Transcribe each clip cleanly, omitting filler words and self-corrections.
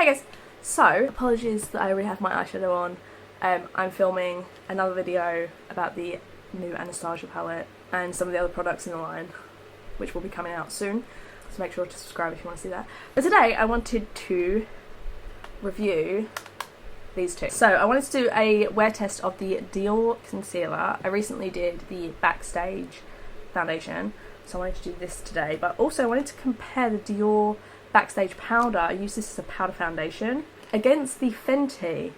guys, so apologies that I already have my eyeshadow on. I'm filming another video about the new Anastasia palette and some of the other products in the line, which will be coming out soon, so make sure to subscribe if you want to see that. But today I wanted to review these two. So I wanted to do a wear test of the Dior concealer. I recently did the Backstage foundation, so I wanted to do this today, but also I wanted to compare the Dior Backstage powder. I use this as a powder foundation against the Fenty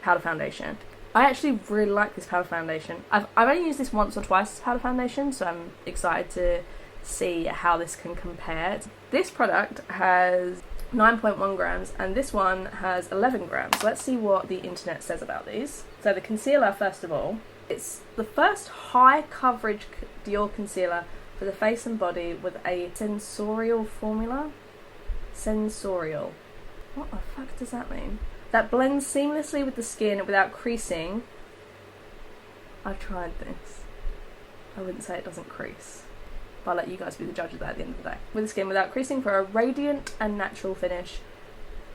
powder foundation. I actually really like this powder foundation. I've only used this once or twice as powder foundation, so I'm excited to see how this can compare. This product has 9.1 grams and this one has 11 grams. Let's see what the internet says about these. So the concealer, first of all, it's the first high coverage Dior concealer for the face and body with a sensorial formula. Sensorial. What the fuck does that mean? That blends seamlessly with the skin without creasing. I've tried this. I wouldn't say it doesn't crease, but I'll let you guys be the judge of that at the end of the day. With the skin without creasing for a radiant and natural finish.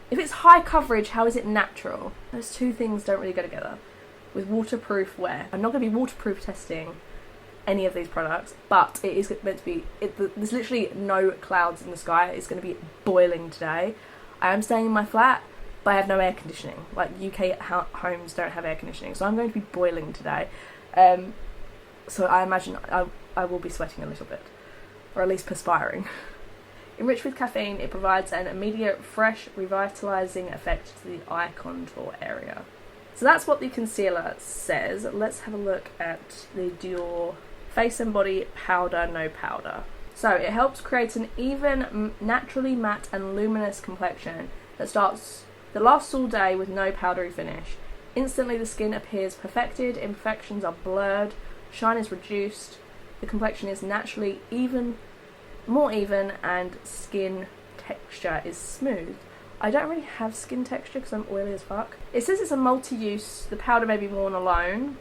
If it's high coverage, how is it natural? Those two things don't really go together. With waterproof wear. I'm not going to be waterproof testing any of these products, but it is meant to be, there's literally no clouds in the sky. It's going to be boiling today. I am staying in my flat, but I have no air conditioning. Like, UK homes don't have air conditioning, so I'm going to be boiling today. So I imagine I will be sweating a little bit, or at least perspiring. Enriched with caffeine, it provides an immediate, fresh, revitalising effect to the eye contour area. So that's what the concealer says. Let's have a look at the Dior Face and Body Powder No Powder. So it helps create an even, naturally matte and luminous complexion that lasts all day with no powdery finish. Instantly the skin appears perfected, imperfections are blurred, shine is reduced, the complexion is naturally more even, and skin texture is smooth. I don't really have skin texture because I'm oily as fuck. It says it's a multi-use. The powder may be worn alone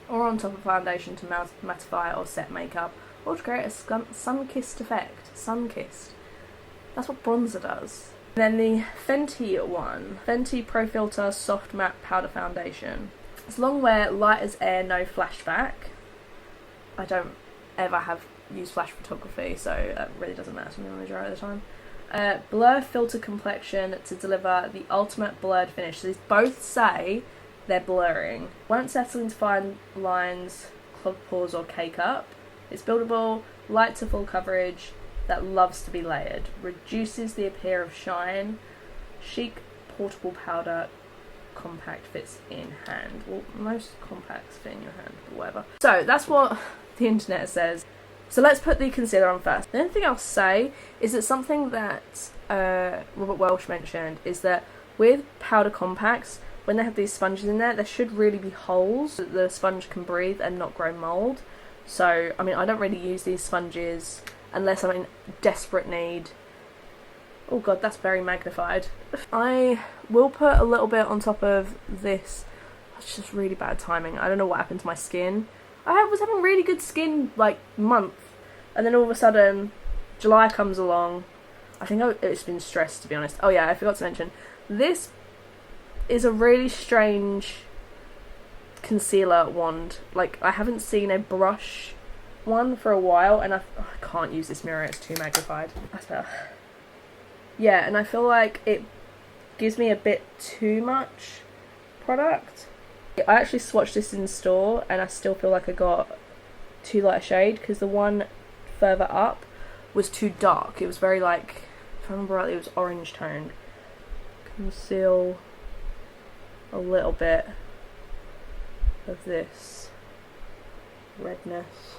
or on top of foundation to mattify or set makeup, or to create a sun-kissed effect. Sun-kissed. That's what bronzer does. And then the Fenty one. Fenty Pro Filter Soft Matte Powder Foundation. It's long wear, light as air, no flashback. I don't ever have used flash photography, so that really doesn't matter to me on the majority of the time. Blur filter complexion to deliver the ultimate blurred finish. So these both say they're blurring. Won't settle into fine lines, clog pores or cake up. It's buildable, light to full coverage, that loves to be layered. Reduces the appear of shine. Chic, portable powder, compact, fits in hand. Well, most compacts fit in your hand, but whatever. So that's what the internet says. So let's put the concealer on first. The only thing I'll say is that something that Robert Welsh mentioned is that with powder compacts, when they have these sponges in there should really be holes so that the sponge can breathe and not grow mould. So, I mean, I don't really use these sponges unless I'm in desperate need. Oh god, that's very magnified. I will put a little bit on top of this. That's just really bad timing. I don't know what happened to my skin. I was having really good skin, like, month. And then all of a sudden, July comes along. I think it's been stressed, to be honest. Oh yeah, I forgot to mention. This is a really strange concealer wand. Like, I haven't seen a brush one for a while, and I can't use this mirror, it's too magnified. That's better. Yeah, and I feel like it gives me a bit too much product. I actually swatched this in store and I still feel like I got too light a shade because the one further up was too dark. It was very, like, if I remember rightly, it was orange toned. Conceal a little bit of this redness.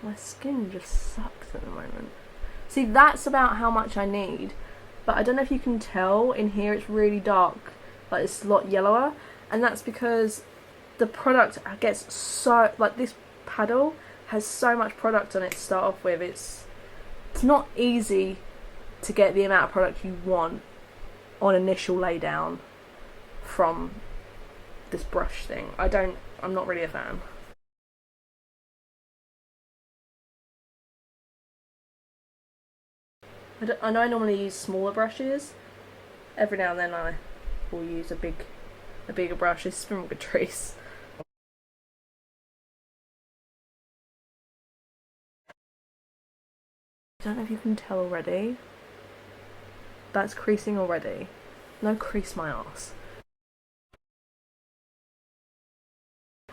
My skin just sucks at the moment. See, that's about how much I need, but I don't know if you can tell, in here it's really dark, like it's a lot yellower, and that's because the product gets so, like, this paddle has so much product on it to start off with. It's not easy to get the amount of product you want on initial laydown from this brush thing. I'm not really a fan. I know I normally use smaller brushes, Every now and then I will use a bigger brush. This is from Catrice. I don't know if you can tell already. That's creasing already. No, crease my ass.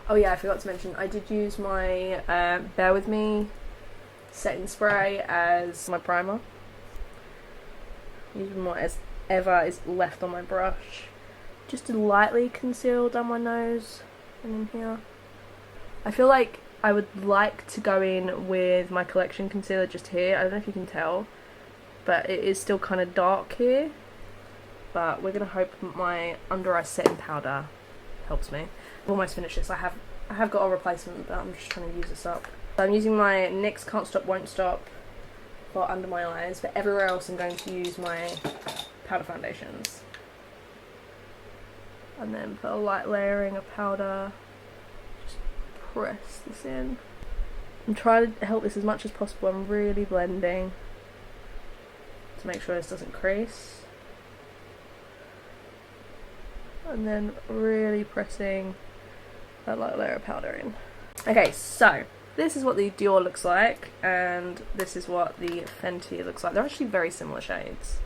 Oh yeah, I forgot to mention, I did use my Bear With Me setting spray as my primer. Using what as ever is left on my brush. Just to lightly conceal down my nose and in here. I feel like I would like to go in with my collection concealer just here. I don't know if you can tell, but it is still kind of dark here. But we're going to hope my under eye setting powder helps me. I've almost finished this. I have got a replacement, but I'm just trying to use this up. So I'm using my NYX Can't Stop Won't Stop for under my eyes, but everywhere else I'm going to use my powder foundations. And then put a light layering of powder. Just press this in. I'm trying to help this as much as possible. I'm really blending to make sure this doesn't crease. And then really pressing that light layer of powder in. Okay, so this is what the Dior looks like, and this is what the Fenty looks like. They're actually very similar shades.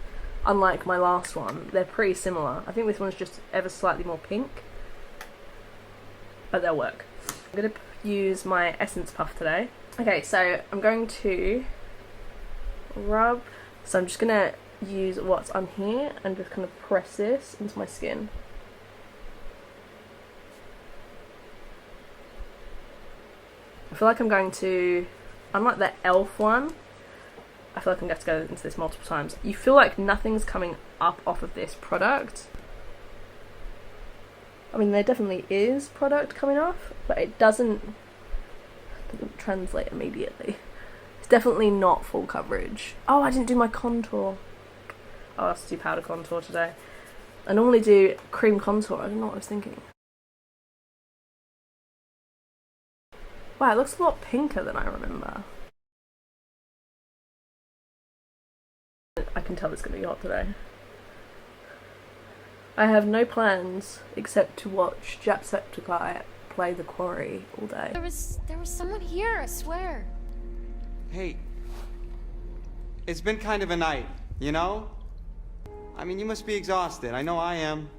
Unlike my last one, they're pretty similar. I think this one's just ever slightly more pink, but they'll work. I'm going to use my Essence Puff today. Okay, so I'm going to rub. So I'm just going to use what's on here and just kind of press this into my skin. I feel like I'm going to, unlike the e.l.f. one, I feel like I'm going to have to go into this multiple times. You feel like nothing's coming up off of this product. I mean, there definitely is product coming off, but it doesn't translate immediately. It's definitely not full coverage. Oh, I didn't do my contour. Oh, I have to do powder contour today. I normally do cream contour. I don't know what I was thinking. Wow, it looks a lot pinker than I remember. I can tell it's going to be hot today. I have no plans except to watch Jacksepticeye play The Quarry all day. There was someone here, I swear. Hey, it's been kind of a night, you know? I mean, you must be exhausted. I know I am.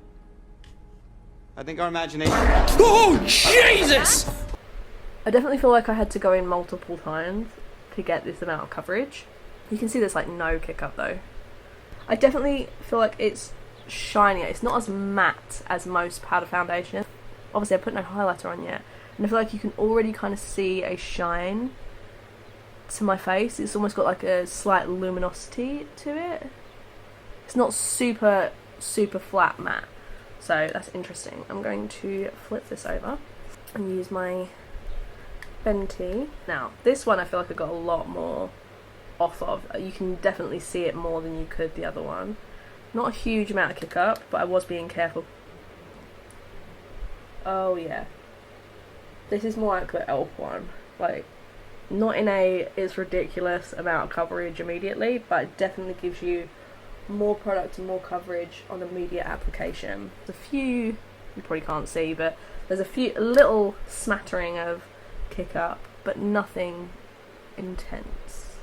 I think our imagination... Oh, Jesus! I definitely feel like I had to go in multiple times to get this amount of coverage. You can see there's like no kick up though. I definitely feel like it's shinier. It's not as matte as most powder foundation. Obviously I put no highlighter on yet. And I feel like you can already kind of see a shine to my face. It's almost got like a slight luminosity to it. It's not super flat matte. So that's interesting. I'm going to flip this over and use my Fenty. Now, this one I feel like I got a lot more off of. You can definitely see it more than you could the other one. Not a huge amount of kick up, but I was being careful. Oh yeah. This is more like the e.l.f. one. Like, not in a it's ridiculous amount of coverage immediately, but it definitely gives you more product and more coverage on immediate application. There's a few, you probably can't see, but there's a little smattering of kick up, but nothing intense.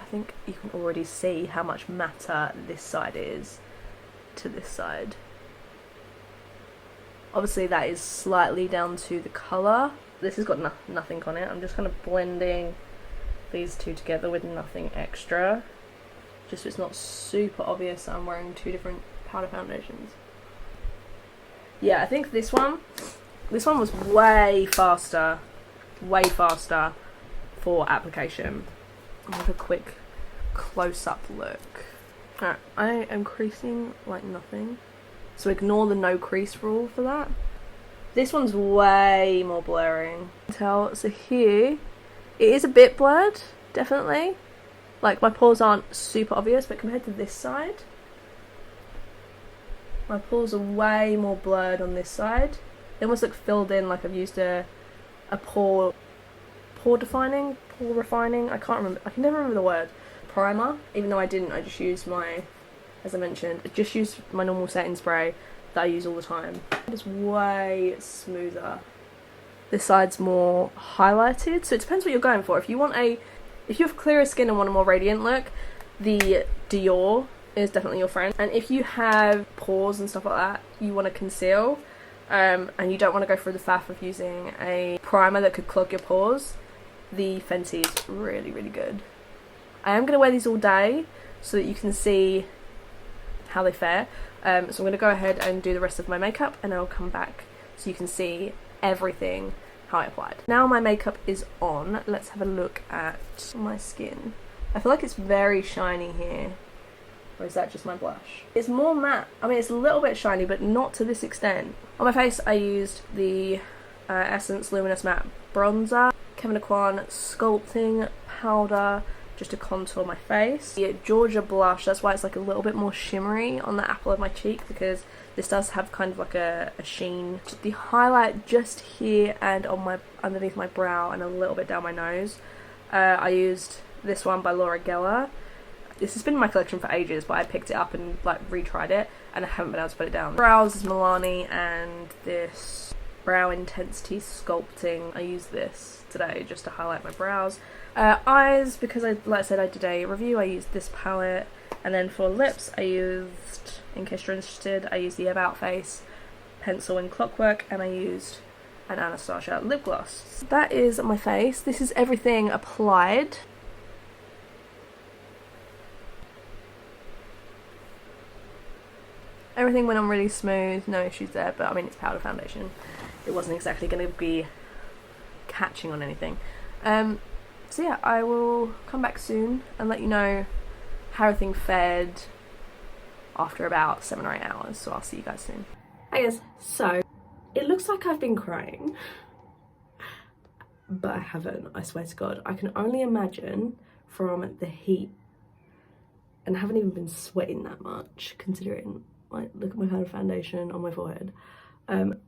I think you can already see how much matter this side is to this side. Obviously that is slightly down to the colour. This has got nothing on it. I'm just kind of blending these two together with nothing extra, just so it's not super obvious that I'm wearing two different powder foundations. Yeah, I think this one was way faster for application. I'll have a quick close-up look. Alright, I am creasing like nothing, so ignore the no crease rule for that. This one's way more blurring. So here, it is a bit blurred, definitely. Like, my pores aren't super obvious, but compared to this side, my pores are way more blurred on this side. They almost look filled in, like I've used a pore refining, I can't remember, I can never remember the word. Primer, even though I didn't, I just used my as I mentioned. I just used my normal setting spray that I use all the time. It's way smoother. This side's more highlighted, so it depends what you're going for. If you have clearer skin and want a more radiant look, the Dior is definitely your friend. And if you have pores and stuff like that, you want to conceal, and you don't want to go through the faff of using a primer that could clog your pores, the Fenty is really, really good. I am going to wear these all day so that you can see how they fare. So I'm going to go ahead and do the rest of my makeup, and I'll come back so you can see everything how I applied. Now my makeup is on, let's have a look at my skin. I feel like it's very shiny here, or is that just my blush? It's more matte. I mean, it's a little bit shiny, but not to this extent. On my face I used the Essence Luminous Matte Bronzer, Kevyn Sculpting powder, just to contour my face. The Georgia blush, that's why it's like a little bit more shimmery on the apple of my cheek, because this does have kind of like a sheen. The highlight just here and on my underneath my brow and a little bit down my nose. I used this one by Laura Geller. This has been in my collection for ages, but I picked it up and like retried it, and I haven't been able to put it down. Brows is Milani, and this Brow Intensity Sculpting, I used this today just to highlight my brows. Eyes, because like I said, I did a review, I used this palette. And then for lips, I used, in case you're interested, I used the About Face pencil in Clockwork, and I used an Anastasia lip gloss. That is my face. This is everything applied. Everything went on really smooth, no issues there, but I mean, it's powder foundation. It wasn't exactly going to be catching on anything. So yeah, I will come back soon and let you know how everything fared after about 7 or 8 hours, so I'll see you guys soon. Hi guys, so it looks like I've been crying, but I haven't, I swear to God. I can only imagine from the heat, and I haven't even been sweating that much, considering, like, look at my powder foundation on my forehead.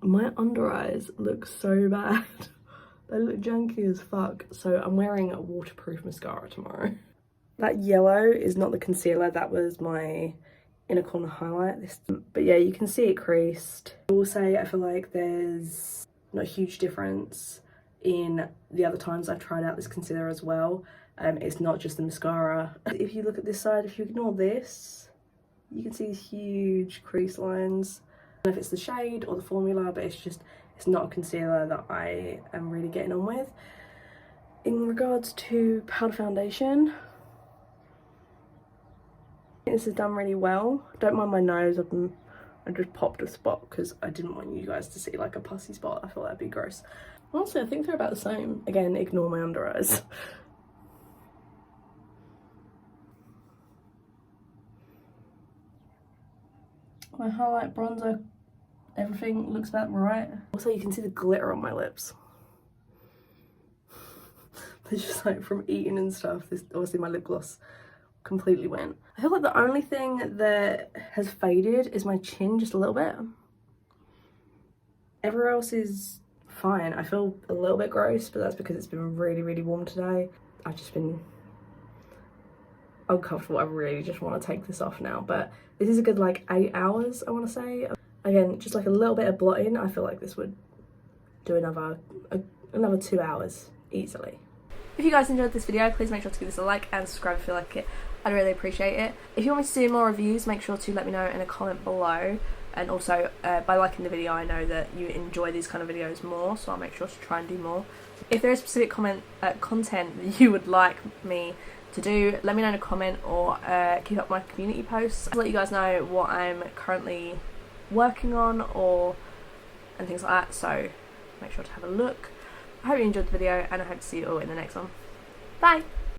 My under eyes look so bad. They look janky as fuck, so I'm wearing a waterproof mascara tomorrow. That yellow is not the concealer, that was my inner corner highlight. But yeah, you can see it creased. I will say I feel like there's not a huge difference in the other times I've tried out this concealer as well. It's not just the mascara. If you look at this side, if you ignore this, you can see these huge crease lines. I don't know if it's the shade or the formula, but it's not a concealer that I am really getting on with. In regards to powder foundation, this is done really well. Don't mind my nose, I just popped a spot because I didn't want you guys to see like a pussy spot. I thought that'd be gross. Honestly, I think they're about the same. Again, ignore my under eyes. My highlight, bronzer, everything looks about right. Also, you can see the glitter on my lips. It's just like from eating and stuff. This, obviously my lip gloss completely went. I feel like the only thing that has faded is my chin just a little bit. Everywhere else is fine. I feel a little bit gross, but that's because it's been really, really warm today. I've just been uncomfortable. I really just want to take this off now, but this is a good like 8 hours, I want to say. Again, just like a little bit of blotting, I feel like this would do another 2 hours easily. If you guys enjoyed this video, please make sure to give this a like and subscribe if you like it. I'd really appreciate it. If you want me to do more reviews, make sure to let me know in a comment below. And also, by liking the video, I know that you enjoy these kind of videos more, so I'll make sure to try and do more. If there is specific content that you would like me to do, let me know in a comment, or keep up my community posts. I'll let you guys know what I'm currently working on and things like that, so make sure to have a look. I hope you enjoyed the video, and I hope to see you all in the next one. Bye!